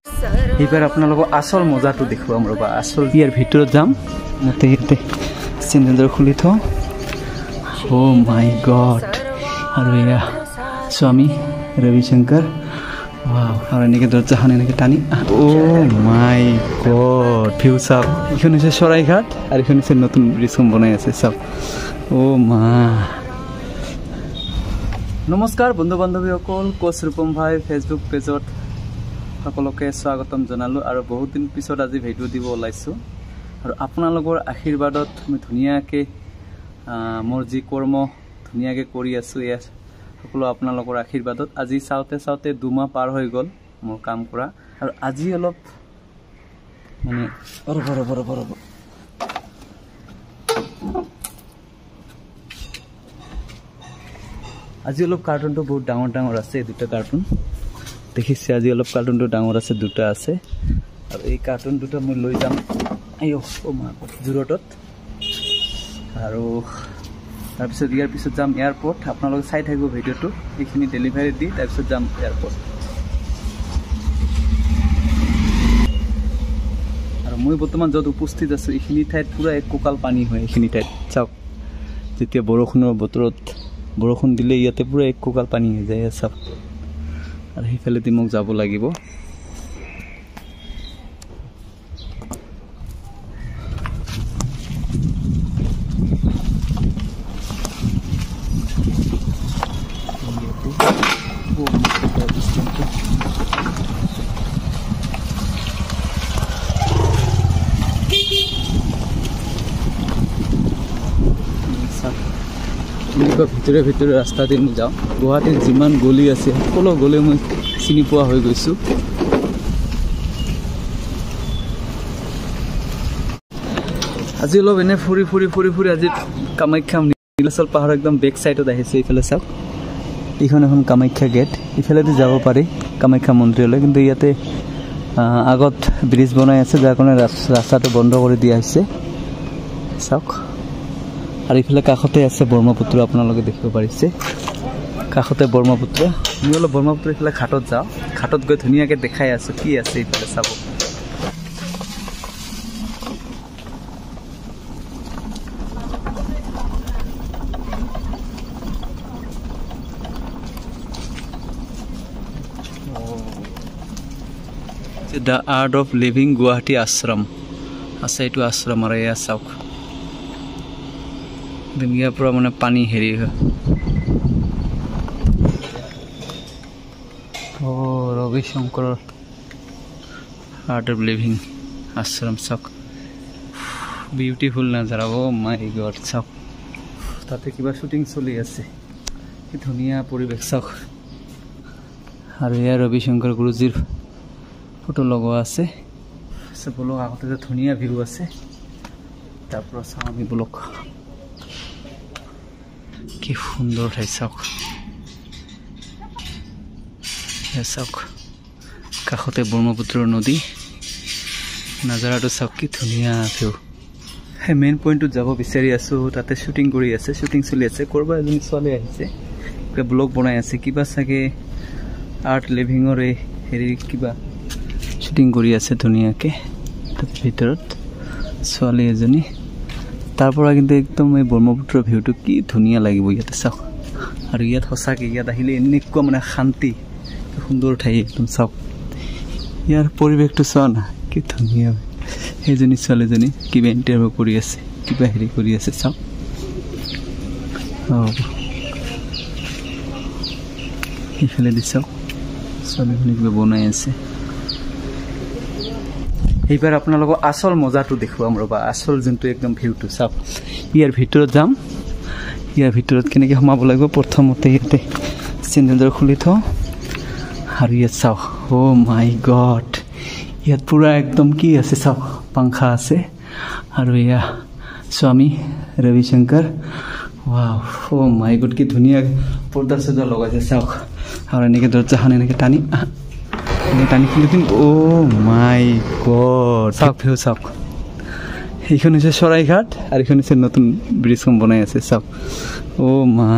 এইবাৰ আপোনালোকক আচল মজাটো দেখুৱাম ৰ'বা আচল ইয়াৰ ভিতৰত যাম মতে ইয়াতে চেণ্ডেলযোৰ খুলি থওঁ অ' মাই গড আৰু এয়া স্বামী ৰবিশংকৰ ৱাও আৰু এনেকৈ দৰ্জাখন এনেকৈ টানি অ' মাই গড ভিউ চাওক এইখন হৈছে চৰাইঘাট আৰু এইখন হৈছে নতুন ব্ৰিজখন বনাই আছে চাওক অ' মা নমস্কাৰ বন্ধু বান্ধৱীসকল কোচ ৰূপম ভাই ফেচবুক পেজত সকলোকে স্বাগতম জনালোঁ আৰু বহুত দিন পিছত আজি ভিডিঅ' দিব ওলাইছোঁ আৰু আপোনালোকৰ আশীৰ্বাদত মই ধুনীয়াকৈ মোৰ যি কৰ্ম ধুনীয়াকৈ কৰি আছোঁ ইয়াত সকলো আপোনালোকৰ আশীৰ্বাদত আজি চাওঁতে চাওঁতে 2 মাহ পাৰ হৈ গ'ল মোৰ কাম কৰা আৰু আজি অলপ মানে আজি অলপ কাৰ্টুনটো বহুত ডাঙৰ ডাঙৰ আছে দুটা কাৰ্টুন দেখিছে আজি অলপ কাৰ্টুনটো ডাঙৰ আছে দুটা আছে আৰু এই কাৰ্টুন দুটা মই লৈ যাম জোৰতত আৰু তাৰপিছত ইয়াৰ পিছত যাম এয়াৰপৰ্ট আপোনালোকে চাই থাকিব ভিডিঅ'টো এইখিনি ডেলিভাৰী দি তাৰপিছত যাম এয়াৰপৰ্ট আৰু মই বৰ্তমান য'ত উপস্থিত আছোঁ এইখিনি ঠাইত পূৰা এক কোকাল পানী হয় এইখিনি ঠাইত চাওক যেতিয়া বৰষুণৰ বতৰত বৰষুণ দিলে ইয়াতে পূৰা এক কোকাল পানী হৈ যায় চাওক আৰু সেইফালেদি মোক যাব লাগিব ভিতৰে ভিতৰে ৰাস্তা দি মই যাওঁ গুৱাহাটীত যিমান গলি আছে সকলো গলি মই চিনি পোৱা হৈ গৈছোঁ আজি অলপ এনে ফুৰি আজি কামাখ্যা নীলাচল পাহাৰৰ একদম বেক চাইডত আহিছে এইফালে চাওক এইখন এখন কামাখ্যা গেট ইফালেদি যাব পাৰি কামাখ্যা মন্দিৰলৈ কিন্তু ইয়াতে আগত ব্ৰিজ বনাই আছে যাৰ কাৰণে ৰাস্তাটো বন্ধ কৰি দিয়া হৈছে চাওক আৰু ইফালে কাষতে আছে ব্ৰহ্মপুত্ৰ আপোনালোকে দেখিব পাৰিছে কাষতে ব্ৰহ্মপুত্ৰ মই অলপ ব্ৰহ্মপুত্ৰ ইফালে ঘাটত যাওঁ ঘাটত গৈ ধুনীয়াকৈ দেখাই আছোঁ কি আছে ইফালে চাব the art of living Guwahati আশ্ৰম আছে এইটো আশ্ৰম আৰু এয়া চাওক ইয়াৰ পৰা মানে পানী হেৰি হয় ৰবিশংকৰৰ আৰ্ট অফ লিভিং আশ্ৰম চাওক বিউটিফুল নাজাৰা মাই গড চাওক তাতে কিবা শ্বুটিং চলি আছে কি ধুনীয়া পৰিৱেশ চাওক আৰু ইয়াৰ ৰবিশংকৰ গুৰুজীৰ ফটো লগোৱা আছে বলক আগতে যে ধুনীয়া ভিউ আছে তাৰ পৰা চাওঁ আমি বলক কি সুন্দৰ ঠাই চাওক চাওক কাষতে ব্ৰহ্মপুত্ৰৰ নদী নাজাৰাটো চাওক কি ধুনীয়া ভিউ সেই মেইন পইণ্টটোত যাব বিচাৰি আছোঁ তাতে শ্বুটিং কৰি আছে শ্বুটিং চলি আছে ক'ৰবাত এজনী ছোৱালী আহিছে কিবা ব্লগ বনাই আছে কিবা চাগে আৰ্ট লিভিঙৰ এই হেৰি কিবা শ্বুটিং কৰি আছে ধুনীয়াকৈ তাত ভিতৰত ছোৱালী এজনী তাৰ পৰা কিন্তু একদম এই ব্ৰহ্মপুত্ৰৰ ভিউটো কি ধুনীয়া লাগিব ইয়াতে চাওক আৰু ইয়াত সঁচাকৈ ইয়াত আহিলে এনেকুৱা মানে শান্তি সুন্দৰ ঠাই একদম চাওক ইয়াৰ পৰিৱেশটো চোৱা না কি ধুনীয়া সেইজনী ছোৱালীজনী কিবা ইণ্টাৰভিউ কৰি আছে কিবা হেৰি কৰি আছে চাওক সেইফালে দি চাওক ছোৱালীজনী কিবা বনাই আছে এইবাৰ আপোনালোকক আচল মজাটো দেখুৱাম ৰ'বা আচল যোনটো একদম ভিউটো চাওক ইয়াৰ ভিতৰত যাম ইয়াৰ ভিতৰত কেনেকৈ সোমাব লাগিব প্ৰথমতে ইয়াতে চেণ্ডেলযোৰ খুলি থওঁ আৰু ইয়াত চাওক অ' মাই গড ইয়াত পূৰা একদম কি আছে চাওক পাংখা আছে আৰু এয়া স্বামী ৰবিশংকৰ ৱাও অ' মাই গড কি ধুনীয়া পৰ্দা চৰ্দা লগাইছে চাওক আৰু এনেকৈ দৰ্জাখন এনেকৈ টানি খুলি দিম অ' মাই গড চাওক ভিউ চাওক এইখন হৈছে চৰাইঘাট আৰু এইখন হৈছে নতুন ব্ৰিজখন বনাই আছে চাওক অ' মা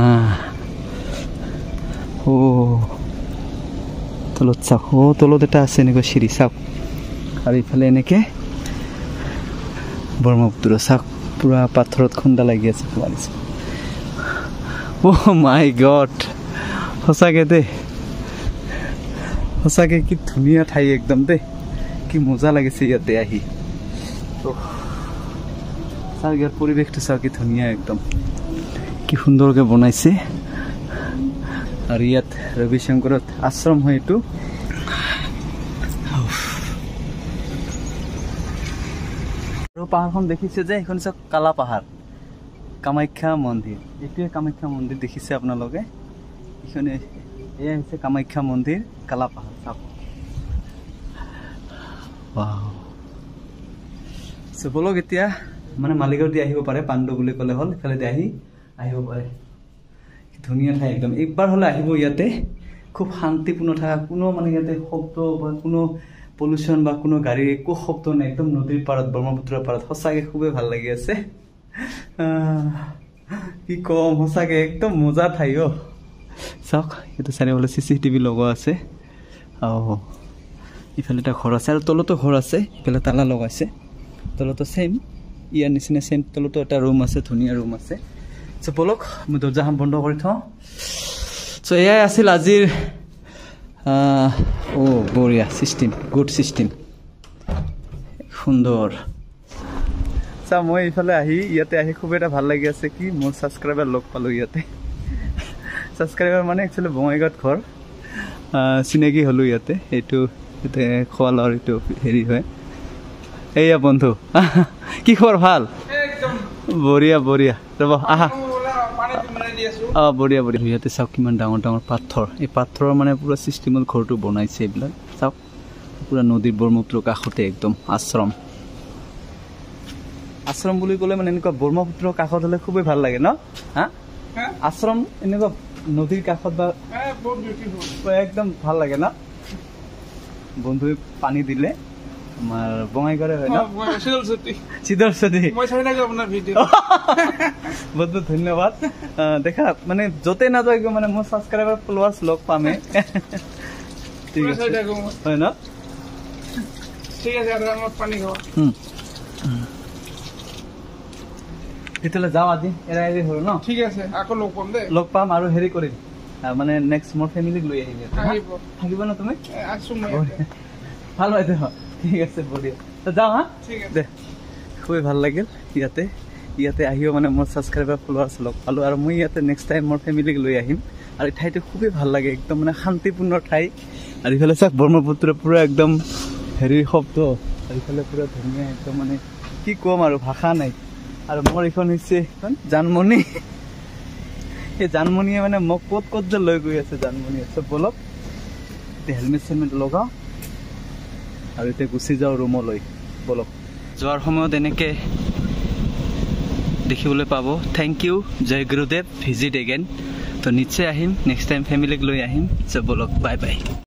তলত চাওক তলত এটা আছে এনেকুৱা চিৰি চাওক আৰু ইফালে এনেকৈ ব্ৰহ্মপুত্ৰ চাওক পুৰা পাথৰত খুন্দা লাগি আছে তোমাৰিছে মাই গড সঁচাকৈ দেই সঁচাকৈ কি ধুনীয়া ঠাই একদম দেই কি মজা লাগিছে ইয়াতে আহি চাওক ইয়াৰ পৰিৱেশটো চাওক কি ধুনীয়া একদম কি সুন্দৰকৈ বনাইছে আৰু ইয়াত ৰবিশংকৰত আশ্ৰম হয় এইটো আৰু পাহাৰখন দেখিছে যে এইখন চাওক কালা পাহাৰ কামাখ্যা মন্দিৰ এইটোৱে কামাখ্যা মন্দিৰ দেখিছে আপোনালোকে এইখনে এয়া হৈছে কামাখ্যা মন্দিৰ কালা পাহাৰ চাওক বলক এতিয়া মানে মালিগাঁৱত আহিব পাৰে পাণ্ডু বুলি ক'লে হ'ল ইফালে আহিব পাৰে ধুনীয়া ঠাই একদম একবাৰ হ'লে আহিব ইয়াতে খুব শান্তিপূৰ্ণ থকা কোনো মানে ইয়াতে শব্দ বা কোনো পলিউশ্যন বা কোনো গাড়ীৰ একো শব্দ নাই একদম নদীৰ পাৰত ব্ৰহ্মপুত্ৰৰ পাৰত সঁচাকৈ খুবেই ভাল লাগি আছে কি কম সঁচাকৈ একদম মজা ঠাই চাওক এইটো চাৰিওফালে CCTV লগোৱা আছে ইফালে এটা ঘৰ আছে আৰু তলতো ঘৰ আছে ইফালে তালা লগাইছে তলতো ছেইম ইয়াৰ নিচিনা ছেইম তলতো এটা ৰুম আছে ধুনীয়া ৰুম আছে চ' বলক মই দৰ্জাখন বন্ধ কৰি থওঁ চ' এয়াই আছিল আজিৰ বঢ়িয়া ছিষ্টেম গুড ছিষ্টেম সুন্দৰ চা মই এইফালে ইয়াতে আহি খুব এটা ভাল লাগি আছে কি মোৰ ছাবস্ক্ৰাইবাৰ লগ পালোঁ ইয়াতে ছাবস্ক্ৰাইবাৰ মানে একচুৱেলি বঙাইগাঁৱত ঘৰ চিনাকি হ'লোঁ ইয়াতে এইটো খোৱা লোৱাৰ এইটো হেৰি হয় এইয়া বন্ধু কি খবৰ ভাল বঢ়িয়া বঢ়িয়া ৰ'ব আহা বঢ়িয়া বঢ়িয়া ইয়াতে চাওক কিমান ডাঙৰ ডাঙৰ পাথৰ এই পাথৰৰ মানে পুৰা চিষ্টেমত ঘৰটো বনাইছে এইবিলাক চাওক পুৰা নদীৰ ব্ৰহ্মপুত্ৰৰ কাষতে একদম আশ্ৰম বুলি ক'লে মানে এনেকুৱা ব্ৰহ্মপুত্ৰৰ কাষত হ'লে খুবেই ভাল লাগে ন আশ্ৰম এনেকুৱা নদীৰ কাষত বা একদম ভাল লাগে ন বন্ধুৱে পানী দিলে আমাৰ বঙাইগাঁৱৰে হয় ন শীতল সতী বহুত বহুত ধন্যবাদ দেখা মানে য'তে নাযায় মানে মোৰ ছাবস্ক্ৰাইবাৰ ফলোৱাৰ্ছ লগ পামে ঠিক আছে হয় ন ঠিক আছে তেতিয়াহ'লে যাওঁ আজি এৰাই হ'ল ন ঠিক আছে আকৌ লগ পাম আৰু হেৰি কৰিম মানে নেক্সট মোৰ ফেমিলিক লৈ আহিম থাকিব ন তুমি ভাল হয় দে ঠিক আছে বঢ়িয়া যাওঁ হা দে খুবেই ভাল লাগিল ইয়াতে আহিও মানে মোৰ ছাবস্ক্ৰাইবাৰ ফলোৱাৰ্ছ লগ পালোঁ আৰু মই ইয়াতে নেক্সট টাইম মোৰ ফেমিলিক লৈ আহিম আৰু এই ঠাইটো খুবেই ভাল লাগে একদম মানে শান্তিপূৰ্ণ ঠাই আৰু ইফালে চাওক ব্ৰহ্মপুত্ৰ পুৰা একদম হেৰিৰ শব্দ আৰু ইফালে পুৰা ধুনীয়া একদম মানে কি ক'ম আৰু ভাষা নাই আৰু মোৰ এইখন হৈছে জানমণি এই জানমণিয়ে মানে মোক ক'ত যে লৈ গৈ আছে জানমণিয়ে চব বলক এতিয়া হেলমেট লগাওঁ আৰু এতিয়া গুচি যাওঁ ৰুমলৈ বলক যোৱাৰ সময়ত এনেকৈ দেখিবলৈ পাব থেংক ইউ জয় গুৰুদেৱ ভিজিট এগেইন তো নিশ্চয় আহিম নেক্সট টাইম ফেমিলিক লৈ আহিম চব বলক বাই বাই